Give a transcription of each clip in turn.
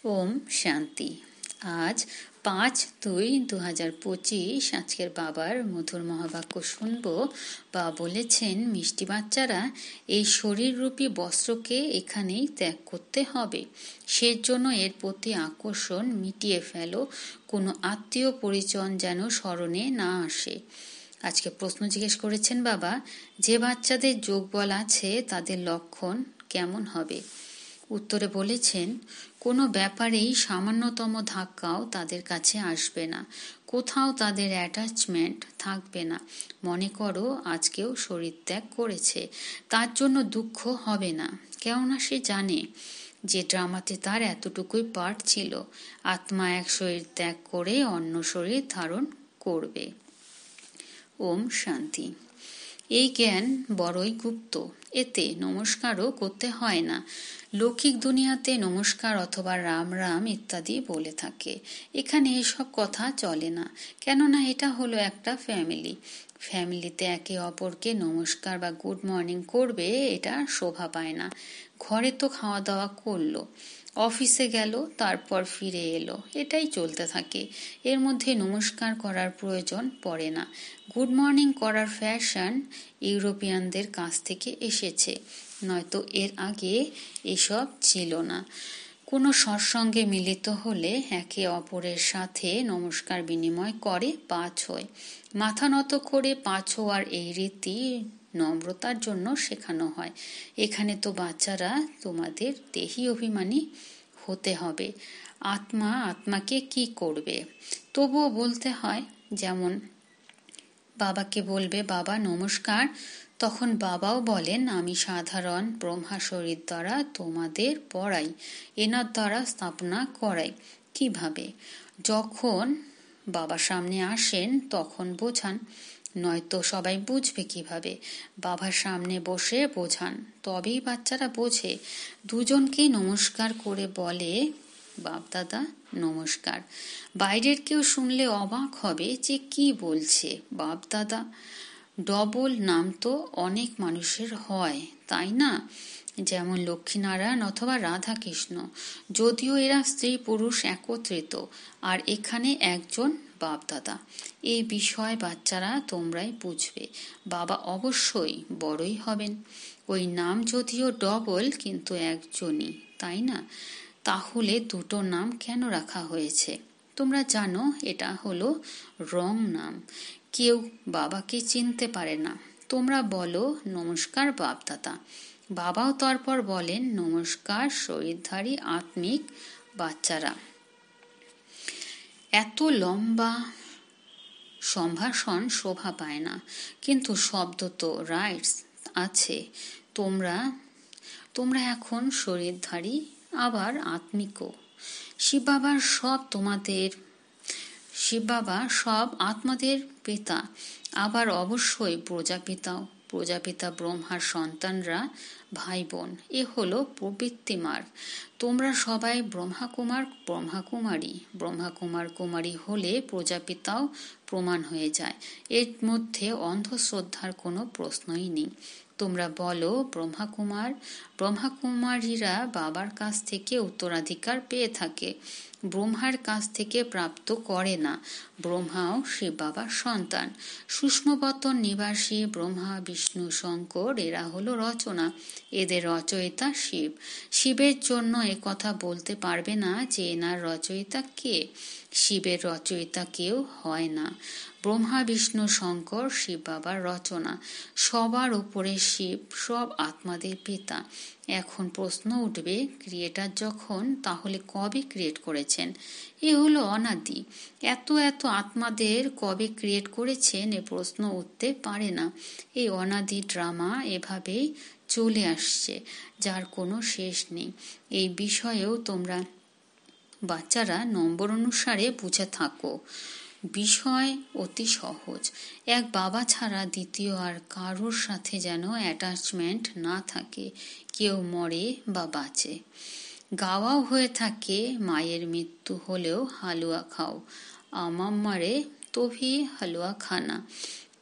ওম শান্তি। আজ 5/2/2025 আজকের বাবার মধুর মহাবাক্য শুনব। বা বলেছেন, মিষ্টি বাচ্চারা, এই শরীররূপী বস্ত্রকে এখানেই ত্যাগ করতে হবে। সেজন্য এর প্রতি আকর্ষণ মিটিয়ে ফেলো, কোনো আত্মীয় পরিজন যেন স্মরণে না আসে। আজকে প্রশ্ন জিজ্ঞেস করেছেন বাবা, যে বাচ্চাদের যোগবল আছে তাদের লক্ষণ কেমন হবে? উত্তরে বলেছেন, কোনো ব্যাপারেই সামান্যতম ধাক্কাও তাদের কাছে আসবে না, কোথাও তাদের অ্যাটাচমেন্ট থাকবে না। মনে করো আজকেও শরীর ত্যাগ করেছে, তার জন্য দুঃখ হবে না, কেননা সে জানে যে ড্রামাতে তার এতটুকুই পার্ট ছিল। আত্মা এক শরীর ত্যাগ করে অন্য শরীর ধারণ করবে। ওম শান্তি। এই জ্ঞান বড়ই গুপ্ত, এতে নমস্কারও করতে হয় না। লৌকিক দুনিয়াতে নমস্কার অথবা রাম রাম ইত্যাদি বলে থাকে। এখানে এসব কথা চলে না, কেননা এটা হলো একটা ফ্যামিলিতে একে অপরকে নমস্কার বা গুড মর্নিং করবে, এটা শোভা পায় না। ঘরে তো খাওয়া দাওয়া করলো, অফিসে গেল, তারপর ফিরে এলো, এটাই চলতে থাকে। এর মধ্যে নমস্কার করার প্রয়োজন পড়ে না। গুড মর্নিং করার ফ্যাশন ইউরোপিয়ানদের কাছ থেকে এসেছে, নয়তো এর আগে এসব ছিল না। কোনো সৎসঙ্গে মিলিত হলে একে অপরের সাথে নমস্কার বিনিময় করে পা ছোঁয়। মাথা নত করে পা ছোঁয়ার এই রীতি নম্রতার জন্য শেখানো হয়। এখানে তো বাচ্চারা, তোমাদের দেহি অভিমানী হতে হবে। আত্মা আত্মাকে কি করবে? তবুও বলতে হয়। যেমন বাবাকে বলবে, বাবা নমস্কার, তখন বাবাও বলেন, আমি সাধারণ ব্রহ্মা শরীর দ্বারা তোমাদের পড়াই, এনার দ্বারা স্থাপনা করাই। কিভাবে? যখন বাবা সামনে আসেন তখন বোঝান, নয়তো সবাই বুঝবে কিভাবে? বাবার সামনে বসে বোঝান, তবেই বাচ্চারা বোঝে। দুজনকেই নমস্কার করে বলে, বাপদাদা নমস্কার। বাইরের কেউ শুনলে অবাক হবে যে কি বলছে বাপদাদা। ডবল নাম তো অনেক মানুষের হয়, তাই না? যেমন লক্ষ্মীনারায়ণ অথবা রাধা কৃষ্ণ, যদিও এরা স্ত্রী পুরুষ একত্রিত, আর এখানে একজন বাপদাদা। এই বিষয় বাচ্চারা তোমরাই বুঝবে। বাবা অবশ্যই বড়ই হবেন। ওই নাম যদিও ডবল, কিন্তু একজনই, তাই না? তাহলে দুটো নাম কেন রাখা হয়েছে? তোমরা জানো এটা হলো রং নাম। কেউ বাবাকে চিনতে পারে না। তোমরা বলো নমস্কার বাপদাদা, বাবাও তারপর বলেন নমস্কার শরীরধারী আত্মিক বাচ্চারা। এত লম্বা সম্ভাষণ শোভা পায় না, কিন্তু শব্দ তো রাইটস আছে। তোমরা এখন শরীরধারী, আবার আত্মিকও। শিব বাবা সব আত্মাদের পিতা, আবার অবশ্যই প্রজাপিতা ব্রহ্মার সন্তানরা ভাই বোন। এ হলো প্রবৃত্তি মার্গ। তোমরা সবাই ব্রহ্মাকুমার কুমারী হলে প্রজাপিতাও প্রমাণ হয়ে যায়। এর মধ্যে অন্ধশ্রদ্ধার কোনো প্রশ্নই নেই। তোমরা বলো ব্রহ্মাকুমারীরা বাবার কাছ থেকে উত্তরাধিকার পেয়ে থাকে, ব্রহ্মার কাছ থেকে প্রাপ্ত করে না। ব্রহ্মাও শিব বাবার সন্তান। সূক্ষ্মবতন নিবাসী ব্রহ্মা বিষ্ণু শঙ্কর, এরা হলো রচনা। এদের রচয়িতা শিব। শিবের জন্য কথা বলতে পারবে না যে এনার রচয়িতা কে। শিবের রচয়িতা কেউ হয় না। ব্রহ্মা বিষ্ণু শঙ্কর শিব বাবার রচনা। সবার উপরে শিব, সব আত্মাদের পিতা। এখন প্রশ্ন উঠবে, ক্রিয়েটার যখন, তাহলে কবে ক্রিয়েট করেছেন? এ হলো অনাদি। এত আত্মাদের কবে ক্রিয়েট করেছেন এ প্রশ্ন উঠতে পারে না। এই অনাদি ড্রামা এভাবেই চলে আসছে, যার কোনো শেষ নেই। এই বিষয়েও তোমরা বাচ্চারা নম্বর অনুসারে বুঝে থাকো। বিষয় অতি সহজ। এক বাবা ছাড়া দ্বিতীয় আর কারোর সাথে যেন অ্যাটাচমেন্ট না থাকে। কেউ মরে বা বাঁচে, গাওয়াও হয়ে থাকে, মায়ের মৃত্যু হলেও হালুয়া খাও, আমাম্মারে তভি হালুয়া খানা।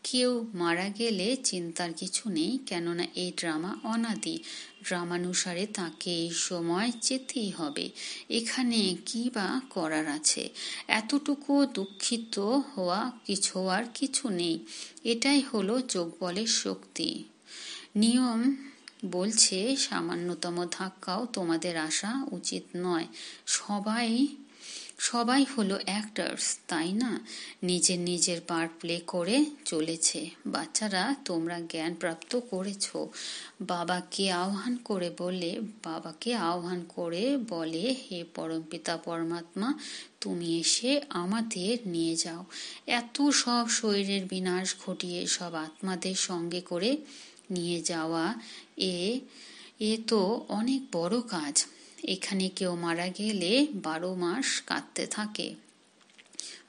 কেউ মারা গেলে চিন্তার কিছু নেই, কেননা এই ড্রামা অনাদি। ড্রামানুসারে তাকে এই সময় যেতেই হবে। এখানে কি বা করার আছে? এতটুকু দুঃখিত হওয়ার কিছু নেই। এটাই হলো যোগবলের শক্তি। নিয়ম বলছে সামান্যতম ধাক্কাও তোমাদের আসা উচিত নয়। সবাই হলো অ্যাক্টার্স, তাই না? নিজের পার্ট প্লে করে চলেছে। বাচ্চারা, তোমরা জ্ঞান প্রাপ্ত করেছ। বাবাকে আহ্বান করে বলে, হে পরমপিতা পরমাত্মা, তুমি এসে আমাদের নিয়ে যাও। এত সব শরীরের বিনাশ ঘটিয়ে সব আত্মাদের সঙ্গে করে নিয়ে যাওয়া এ তো অনেক বড় কাজ। এখানে কেউ মারা গেলে 12 মাস কাঁদতে থাকে।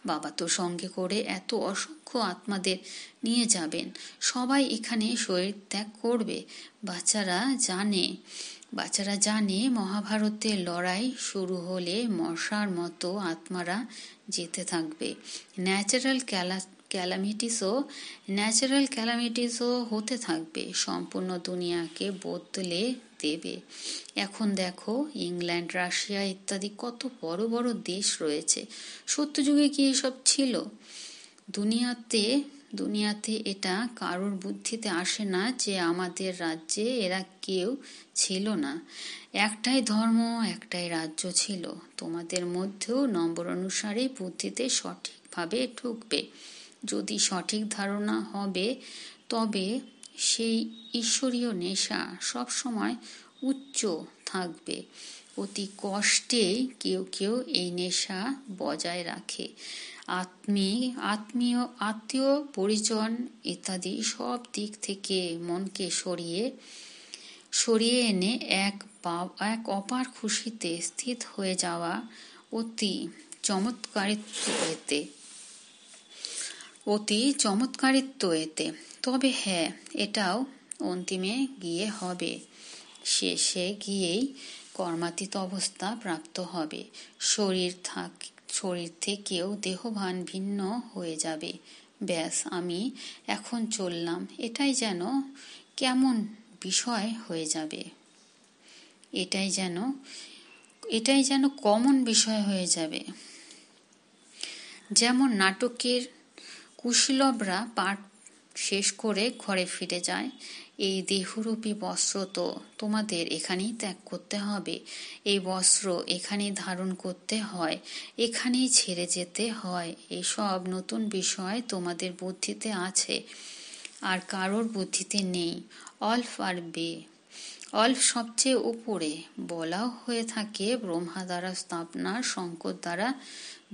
বাবা তো সঙ্গে করে এত অসংখ্য আত্মাদের নিয়ে যাবেন। সবাই এখানে শরীর ত্যাগ করবে। বাচ্চারা জানে মহাভারতের লড়াই শুরু হলে মশার মতো আত্মারা যেতে থাকবে। ন্যাচারাল ক্যালামিটিসও হতে থাকবে। সম্পূর্ণ দুনিয়াকে বদলে দেবে। এখন দেখো, ইংল্যান্ড, রাশিয়া ইত্যাদি কত বড় বড় দেশ রয়েছে। সত্যযুগে কি এসব ছিল? দুনিয়াতে এটা কারোর বুদ্ধিতে আসে না যে আমাদের রাজ্যে এরা কেউ ছিল না। একটাই ধর্ম, একটাই রাজ্য ছিল। তোমাদের মধ্যেও নম্বর অনুসারে বুদ্ধিতে সঠিকভাবে ঢুকবে। যদি সঠিক ধারণা হবে, তবে সেই ঈশ্বরীয় নেশা সবসময় উচ্চ থাকবে। অতি কষ্টেই কেউ এই নেশা বজায় রাখে। আত্মীয় পরিজন ইত্যাদি সব দিক থেকে মনকে সরিয়ে এনে এক অপার খুশিতে স্থিত হয়ে যাওয়া অতি চমৎকারিত্ব এতে। তবে হ্যাঁ, এটাও অন্তিমে গিয়ে হবে। শেষে গিয়েই কর্মাতীত অবস্থা প্রাপ্ত হবে। শরীর থেকেও দেহভান ভিন্ন হয়ে যাবে। ব্যাস, আমি এখন চললাম। এটাই যেন বিষয় হয়ে যাবে। এটাই যেন কমন বিষয় হয়ে যাবে। যেমন নাটকের কুশীলবরা পাঠ শেষ করে ঘরে ফিরে যায়। এই দেহরূপী বস্ত্র তো তোমাদের এখানেই ত্যাগ করতে হবে। এই বস্ত্র এখানেই ধারণ করতে হয়, এখানেই ছেড়ে যেতে হয়। এসব নতুন বিষয় তোমাদের বুদ্ধিতে আছে, আর কারোর বুদ্ধিতে নেই। অল্প সবচেয়ে উপরে বলাও হয়ে থাকে ব্রহ্মা দ্বারা স্থাপনা, শঙ্কর দ্বারা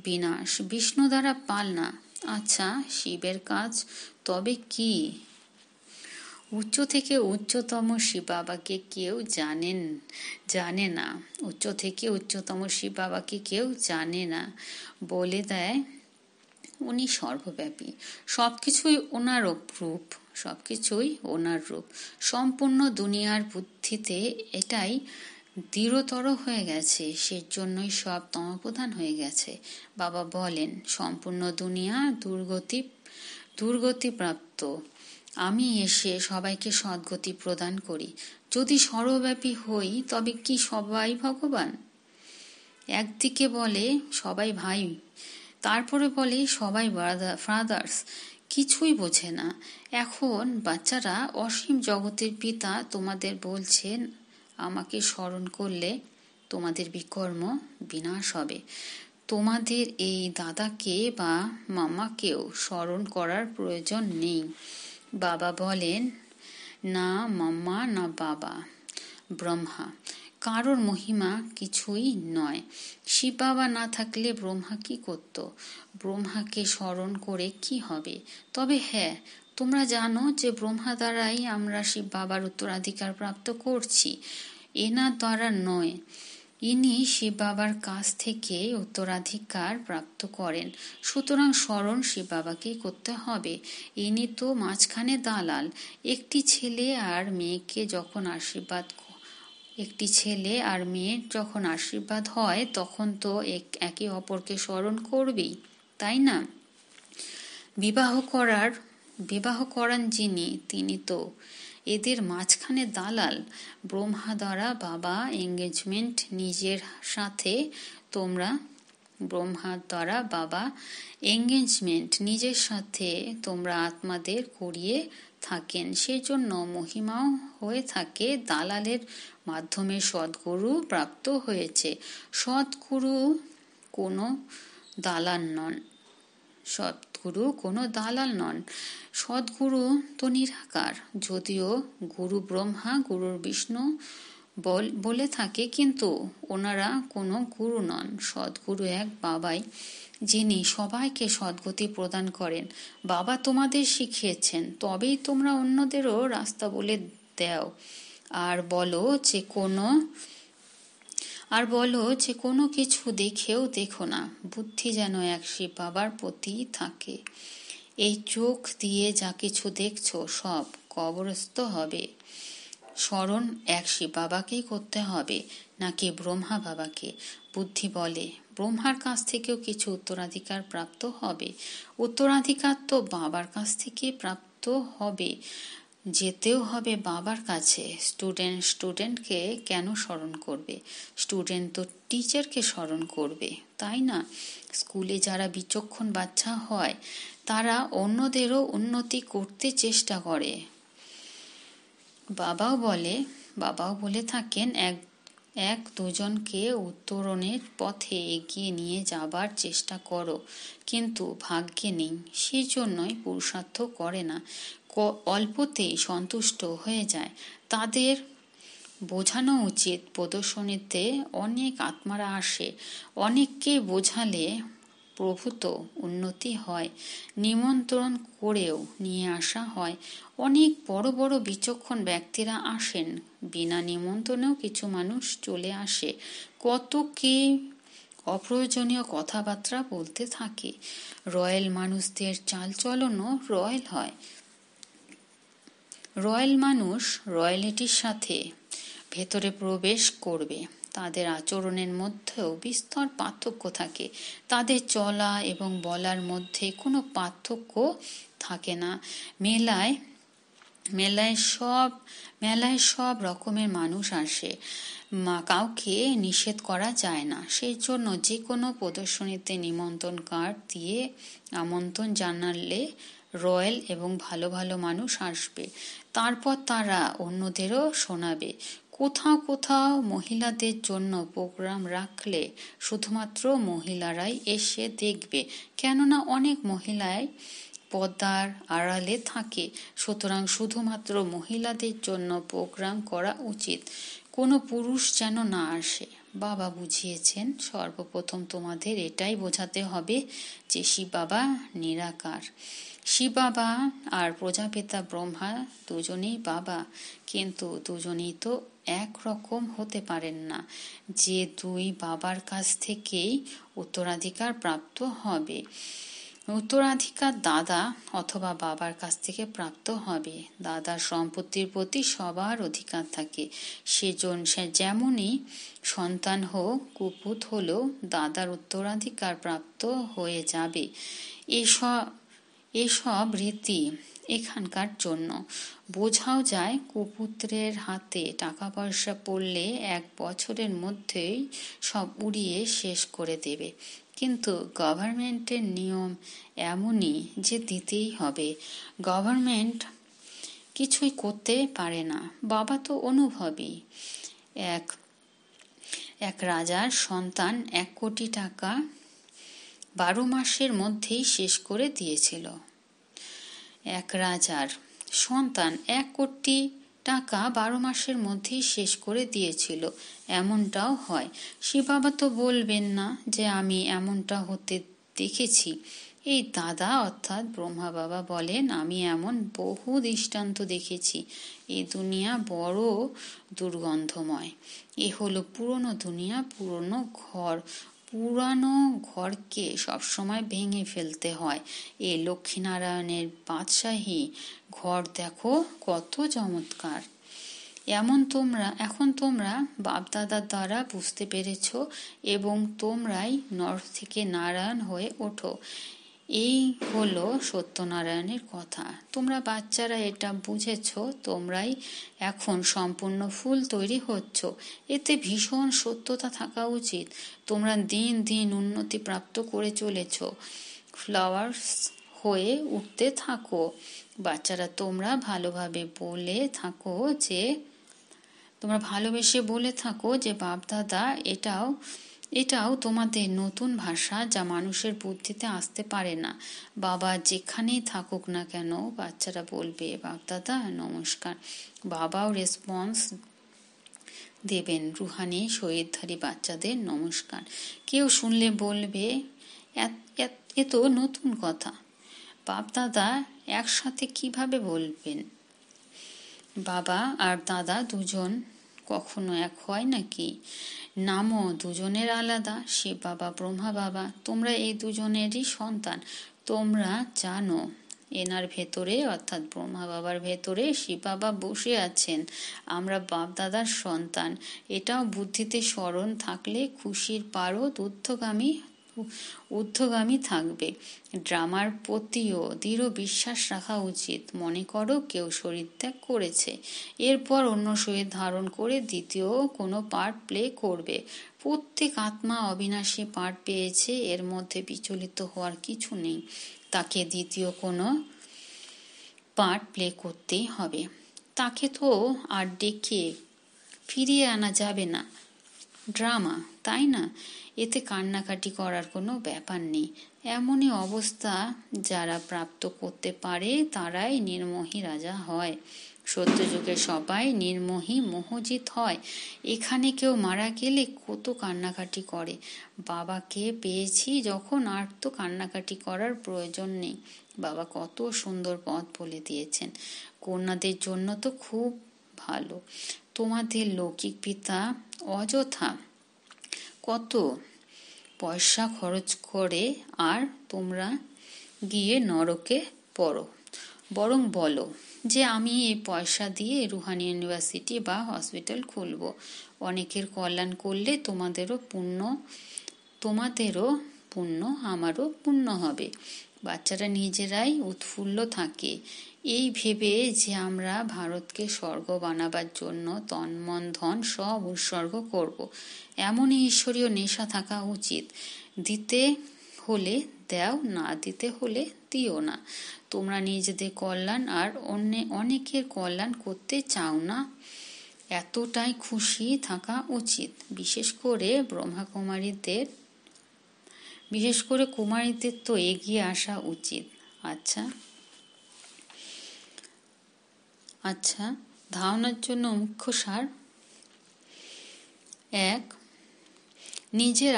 বিনাশ, বিষ্ণু দ্বারা পালনা। আচ্ছা, শিবের কাজ তবে কি? উচ্চ থেকে উচ্চতম শিব বাবাকে কেউ জানে না। বলে দেয় উনি সর্বব্যাপী, সবকিছুই ওনার রূপ। সম্পূর্ণ দুনিয়ার বুদ্ধিতে এটাই দৃঢ়তর হয়ে গেছে। সেজন্যই সব তমপ্রধান হয়ে গেছে। বাবা বলেন, সম্পূর্ণ দুনিয়া দুর্গতিপ্রাপ্ত। আমি এসে সবাইকে সদ্গতি প্রদান করি। যদি সর্বব্যাপী হই, তবে কি সবাই ভগবান? একদিকে বলে সবাই ভাই, তারপরে বলে সবাই ফাদার্স। কিছুই বোঝে না। এখন বাচ্চারা, অসীম জগতের পিতা তোমাদের বলছেন, আমাকে স্মরণ করলে তোমাদের বিকর্ম বিনাশ হবে। তোমাদের এই দাদাকে বা মামাকেও স্মরণ করার প্রয়োজন নেই। বাবা বলেন, না মাম্মা না বাবা, ব্রহ্মা। কারোর মহিমা কিছুই নয়। শিব বাবা না থাকলে ব্রহ্মা কি করত? ব্রহ্মাকে স্মরণ করে কি হবে? তবে হ্যাঁ, তোমরা জানো যে ব্রহ্মা দ্বারাই আমরা শিব বাবার উত্তরাধিকার প্রাপ্ত করছি, এনার দ্বারা নয়। ইনি শিব বাবার কাছ থেকে উত্তরাধিকার প্রাপ্ত করেন। সুতরাং স্মরণ শিব বাবাকেই করতে হবে। ইনি তো মাঝখানে দালাল। একটি ছেলে আর মেয়ের যখন আশীর্বাদ হয়, তখন তো একে অপরকে স্মরণ করবেই, তাই না? বিবাহ করান যিনি, তিনি তো এদের মাঝখানে দালাল। ব্রহ্মা দ্বারা বাবা এঙ্গেজমেন্ট নিজের সাথে তোমরা আত্মাদের করিয়ে থাকেন। সেজন্য মহিমাও হয়ে থাকে দালালের মাধ্যমে সদ্গুরু প্রাপ্ত হয়েছে। সদ্গুরু কোনো দালাল নন। সদ্গুরু তো নিরাকার। যদিও গুরু ব্রহ্মা গুরু বিষ্ণু বলে থাকে, কিন্তু ওনারা কোনো গুরু নন। সদ্গুরু এক বাবাই, যিনি সবাইকে সদ্গতি প্রদান করেন। বাবা তোমাদের শিখিয়েছেন, তবেই তোমরা অন্যদেরও রাস্তা বলে দাও। আর বলো যে কোনো কিছু দেখেও দেখো না, বুদ্ধি যেন এক শিব বাবার প্রতি থাকে। এই চোখ দিয়ে যা কিছু দেখছো সব কবরস্থ হবে। স্মরণ এক শিব বাবাকেই করতে হবে, নাকি ব্রহ্মা বাবাকে? বুদ্ধি বলে ব্রহ্মার কাছ থেকেও কিছু উত্তরাধিকার প্রাপ্ত হবে। উত্তরাধিকার তো বাবার কাছ থেকে প্রাপ্ত হবে, যেতেও হবে বাবার কাছে। স্টুডেন্টকে কেন স্মরণ করবে? স্টুডেন্ট তো টিচারকে স্মরণ করবে, তাই না? স্কুলে যারা বিচক্ষণ বাচ্চা হয় তারা অন্যদেরও উন্নতি করতে চেষ্টা করে। বাবাও বলে থাকেন এক দুজনকে উত্তরণের পথে এগিয়ে নিয়ে যাবার চেষ্টা করো, কিন্তু ভাগ্যে নেই, সেজন্যই পুরুষার্থ করে না, অল্পতেই সন্তুষ্ট হয়ে যায়। তাদের বোঝানো উচিত, প্রদর্শনীতে অনেক আত্মারা আসে, অনেককে বোঝালে প্রভূত উন্নতি হয়। নিমন্ত্রণ করেও নিয়ে আসা হয়। অনেক বড় বড় বিচক্ষণ ব্যক্তিরা আসেন, বিনা নিমন্ত্রণেও কিছু মানুষ চলে আসে। কত কে অপ্রয়োজনীয় কথাবার্তা বলতে থাকে। রয়্যাল মানুষদের চালচলনও রয়্যাল হয়। রয়্যাল মানুষ রয়্যালিটির সাথে ভেতরে প্রবেশ করবে, তাদের আচরণের মধ্যেও বিস্তর পার্থক্য থাকে। তাদের চলা এবং বলার মধ্যে কোনো পার্থক্য থাকে না। মেলায় সব রকমের মানুষ আসে, কাউকে নিষেধ করা যায় না। সেই জন্য যে কোনো প্রদর্শনীতে নিমন্ত্রণ কার্ড দিয়ে আমন্ত্রণ জানালে রয়্যাল এবং ভালো ভালো মানুষ আসবে। তারপর তারা অন্যদেরও শোনাবে। কোথাও মহিলাদের জন্য প্রোগ্রাম রাখলে শুধুমাত্র মহিলারাই এসে দেখবে, কেননা অনেক মহিলাই পর্দার আড়ালে থাকে। সুতরাং শুধুমাত্র মহিলাদের জন্য প্রোগ্রাম করা উচিত, কোনো পুরুষ যেন না আসে। বাবা বুঝিয়েছেন, সর্বপ্রথম তোমাদের এটাই বোঝাতে হবে যে শিব বাবা নিরাকার। শিব বাবা আর প্রজাপিতা ব্রহ্মা দুজনেই বাবা, কিন্তু দুজনেই তো এক রকম হতে পারেন না যে দুই বাবার কাছ থেকেই উত্তরাধিকার প্রাপ্ত হবে। উত্তরাধিকার দাদা অথবা বাবার কাছ থেকে প্রাপ্ত হবে। দাদার সম্পত্তির প্রতি সবার অধিকার থাকে। সে যেমনই সন্তান হোক, কুপুত হলেও দাদার উত্তরাধিকার প্রাপ্ত হয়ে যাবে। এসব রীতি এখানকার জন্য। বোঝাও যায়, কুপুত্রের হাতে টাকা পয়সা পড়লে 1 বছরের মধ্যেই সব উড়িয়ে শেষ করে দেবে, কিন্তু গভর্নমেন্টের নিয়ম এমনই যে দিতেই হবে। গভর্নমেন্ট কিছুই করতে পারে না। বাবা তো অনুভবী। এক রাজার সন্তান 1 কোটি টাকা 12 মাসের মধ্যেই শেষ করে দিয়েছিল। এক রাজার সন্তান 1 কোটি টাকা 12 মাসের মধ্যেই শেষ করে দিয়েছিল, এমনটাও হয়। শিব বাবা তো বলবেন না যে আমি এমনটা হতে দেখেছি। এই দাদা অর্থাৎ ব্রহ্মা বাবা বলেন, আমি এমন বহু দৃষ্টান্ত দেখেছি। এই দুনিয়া বড় দুর্গন্ধময়। এ হলো পুরনো দুনিয়া, পুরানো ঘরকে সবসময় ভেঙে ফেলতে হয়। এ লক্ষ্মীনারায়ণের বাদশাহী ঘর দেখো কত চমৎকার। এখন তোমরা বাপদাদার দ্বারা বুঝতে পেরেছ এবং তোমরাই নর থেকে নারায়ণ হয়ে ওঠো। এই হলো সত্যনারায়ণের কথা। তোমরা বাচ্চারা এটা বুঝেছ, তোমরাই এখন সম্পূর্ণ ফুল তৈরি হচ্ছ। এতে ভীষণ সত্যতা থাকা উচিত। তোমরা দিন দিন উন্নতি প্রাপ্ত করে চলেছ, ফ্লাওয়ার্স হয়ে উঠতে থাকো। বাচ্চারা, তোমরা ভালোবেসে বলে থাকো যে বাপদাদা, এটাও তোমাদের নতুন ভাষা যা মানুষের বুদ্ধিতে আসতে পারে না। বাবা যেখানেই থাকুক না কেন, বাচ্চারা বলবে বাপদাদা নমস্কার। বাবাও রেসপন্স দেবেন রুহানি শরীরধারী বাচ্চাদের নমস্কার। কেউ শুনলে বলবে এ তো নতুন কথা, বাপদাদা একসাথে কিভাবে বলবেন? বাবা আর দাদা দুজন কখনো এক হয় নাকি? নামও দুজনের আলাদা, শিব বাবা, ব্রহ্মা বাবা। তোমরা এই দুজনেরই সন্তান। তোমরা জানো এনার ভেতরে, অর্থাৎ ব্রহ্মা বাবার ভেতরে শিব বাবা বসে আছেন। আমরা বাপ দাদার সন্তান। এটাও বুদ্ধিতে স্মরণ থাকলে খুশির পারদ ঊর্ধ্বগামী থাকবে। ড্রামার প্রতিও দৃঢ় বিশ্বাস রাখা উচিত। মনে করো কেউ শরীর ত্যাগ করেছে, এরপর অন্য শরীর ধারণ করে দ্বিতীয় কোনো পার্ট প্লে করবে। প্রত্যেক আত্মা অবিনাশী পার্ট পেয়েছে, এর মধ্যে বিচলিত হওয়ার কিছু নেই। তাকে দ্বিতীয় কোনো পার্ট প্লে করতেই হবে। তাকে তো আর ডেকে ফিরিয়ে আনা যাবে না। ড্রামা, তাই না? এতে কান্নাকাটি করার কোনো ব্যাপার নেই। এমনই অবস্থা যারা প্রাপ্ত করতে পারে তারাই নির্মোহী রাজা হয়। সত্যযুগে সবাই নির্মোহী মোহজিৎ হয়। এখানে কেউ মারা গেলে কত কান্নাকাটি করে। বাবাকে পেয়েছি যখন, আর তো কান্নাকাটি করার প্রয়োজন নেই। বাবা কত সুন্দর পথ বলে দিয়েছেন। কন্যাদের জন্য তো খুব ভালো। তোমাদের লৌকিক পিতা অযথা কত পয়সা খরচ করে, আর তোমরা গিয়ে নরকে পড়ো। বরং বলো যে আমি এই পয়সা দিয়ে রুহানি ইউনিভার্সিটি বা হসপিটাল খুলব। অনেকের কল্যাণ করলে তোমাদেরও পুণ্য আমারও পুণ্য হবে। বাচ্চারা নিজেরাই উৎফুল্ল থাকে এই ভেবে যে আমরা ভারতকে স্বর্গ বানাবার জন্য তন মন ধন সব উৎসর্গ করব। এমনই ঈশ্বরীয় নেশা থাকা উচিত। দিতে হলে দাও, না দিতে হলে দিও না। তোমরা নিজেদের কল্যাণ আর অনেকের কল্যাণ করতে চাও না, এতটাই খুশি থাকা উচিত। বিশেষ করে কুমারীদের তো এগিয়ে আসা উচিত। আচ্ছা, ধারণার জন্য মুখ্য সার: 1. নিজের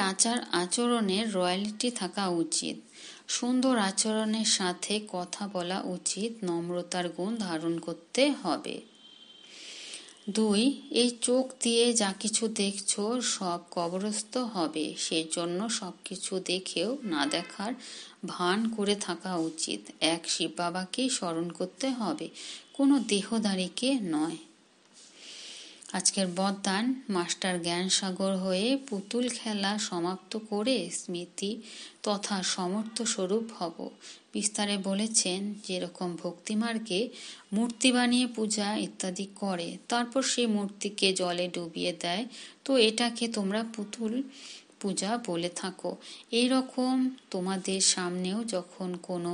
আচরণের রয়্যালিটি থাকা উচিত। সুন্দর আচরণের সাথে কথা বলা উচিত। নম্রতার গুণ ধারণ করতে হবে। 2. এই চোখ দিয়ে যা কিছু দেখছো সব কবরস্থ হবে, সেজন্য সবকিছু দেখেও না দেখার ভান করে থাকা উচিত। এক শিব বাবাকেই স্মরণ করতে হবে, কোনো দেহধারীকে নয়। আজকের বরদান: মাস্টার জ্ঞানসাগর হয়ে পুতুল খেলা সমাপ্ত করে স্মৃতি তথা সমর্থ স্বরূপ হব। বিস্তারে বলেছেন, যেরকম ভক্তিমার্গে মূর্তি বানিয়ে পূজা ইত্যাদি করে, তারপর সেই মূর্তিকে জলে ডুবিয়ে দেয়, তো এটাকে তোমরা পুতুল পূজা বলে থাকো। এই রকম তোমাদের সামনেও যখন কোনো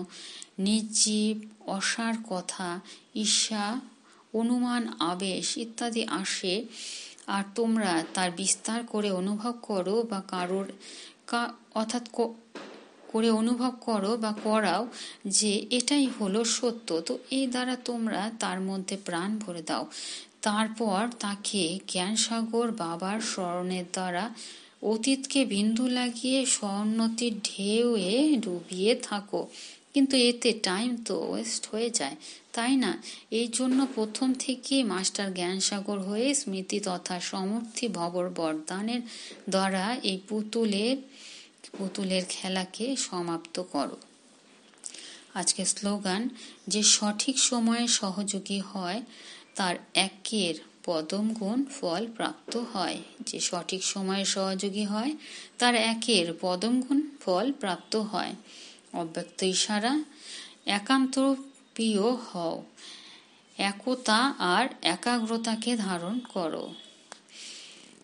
নির্জীব অসার কথা, ঈর্ষা, অনুমান, আবেশ ইত্যাদি আসে, আর তোমরা তার বিস্তার করে অনুভব করো বা করাও যে এটাই হলো সত্য, তো এই দ্বারা তোমরা তার মধ্যে প্রাণ ভরে দাও। তারপর তাকে জ্ঞানসাগর বাবার স্মরণের দ্বারা অতীতকে বিন্দু লাগিয়ে স্বর্ণতির ঢেউয়ে ডুবিয়ে থাকো। কিন্তু এতে টাইম তো ওয়েস্ট হয়ে যায়, তাই না? এই জন্য প্রথম থেকে মাস্টার জ্ঞানসাগর হয়ে স্মৃতি তথা সমর্থি ভবর বরদানের দ্বারা এই পুতুলের খেলাকে সমাপ্ত করো। আজকে স্লোগান: যে সঠিক সময়ে সহযোগী হয় তার একের পদম গুণ ফল প্রাপ্ত হয়। যে সঠিক সময়ে সহযোগী হয় তার একের পদম গুণ ফল প্রাপ্ত হয়। অব্যক্ত ইশারা, একান্ত প্রিয় হও, একতা আর একাগ্রতাকে ধারণ করো।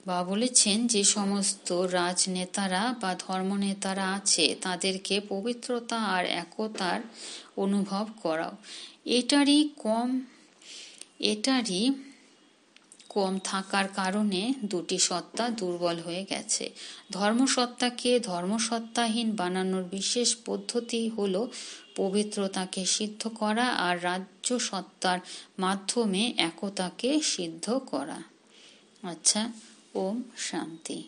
বা বলেছেন যে সমস্ত রাজনেতারা বা ধর্মনেতারা আছে তাদেরকে পবিত্রতা আর একতার অনুভব করাও। এটারই কম থাকার কারণে দুটি সত্তা দুর্বল হয়ে গেছে। ধর্মসত্তাকে ধর্মসত্তাহীন বানানোর বিশেষ পদ্ধতি হল পবিত্রতাকে সিদ্ধ করা আর রাজ্য সত্তার মাধ্যমে একতাকে সিদ্ধ করা। আচ্ছা, ওম শান্তি।